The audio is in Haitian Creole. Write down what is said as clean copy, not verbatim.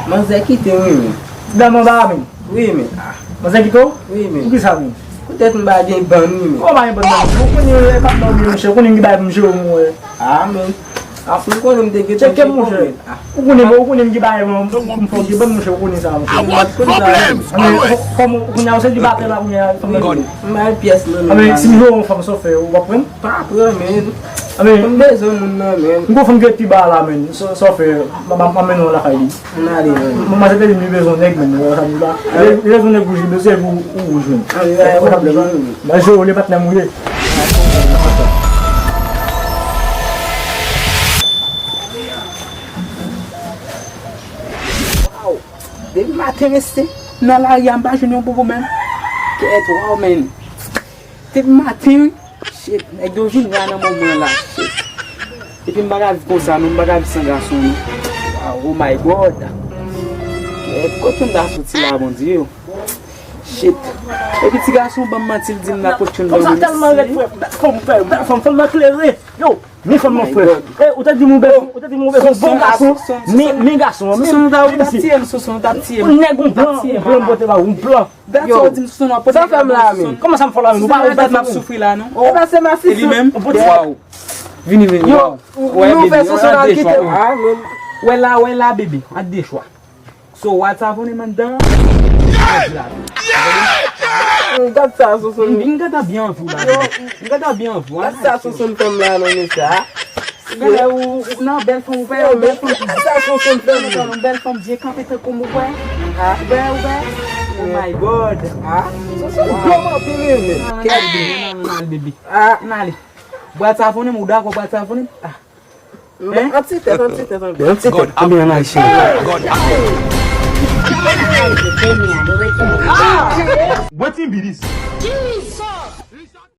Mas é que tem um. Dá mão da mim. Oui, mais. Mas é que tô? Oui, mais. O que sabe? Peut-être que je vais ban. Como é que você vai fazer? Você vai fazer? Ah, mais. Ah, foi quando me dei que Você quer morrer? O que nem vai não pode ban no seu conhecimento. Como o não se debate lá com a mas pièce lá. Mas se não vamos sofrer, o vapor? Tá, pelo menos. Amen. Beso não mesmo. Ngo fam get tiba la men sofrer mameno la kay. Nari. Mama se te ni besoin nek men wa sabu la. Les on est bouger de c'est vous ou jeune. Mas je le bat na mouiller. Wow. Deve m'intéresser. Dans la yamba je n'ai pas même. Que est wow man. Deve m'intéresser. Shit, ek do vin ya nan moment là. Shit. Et puis m'baga vivre comme ça, m'baga vivre sans garçon. Oh my god. Quand tu m'as sorti là mon Dieu. Shit. Et puis petit garçon ba mentir dit na pour tu Comme ça tellement femme m'éclairer. Yo, ni femme mon frère. Eh, ou t'a dit mon bon garçon. Mi garçon, son da son da tier. On nèg on plan bote là, un plan. Yo, dit son pas ça femme là même. Comment ça me fait là, nous pas souffrir là non. Oh, c'est ma fille. Lui-même. Wow. Vini. Yo, ouais, nous fait son dans quitter. Ah, ouais là bébé, a des choix. So what have on man dans? Regarde ça, son. Regarde bien vous là. Regarde bien vous. Ça son femme là non mais ça. Non, belle femme, belle femme. Ça son femme. Belle femme, Dieu quand t'es comme moi. Ah, oh my god. Ah, comment tu Non, bébé. Ah, allez. Bois ta fone muda ko bois ta fone. Ah. Un petit tête. God, What in be this?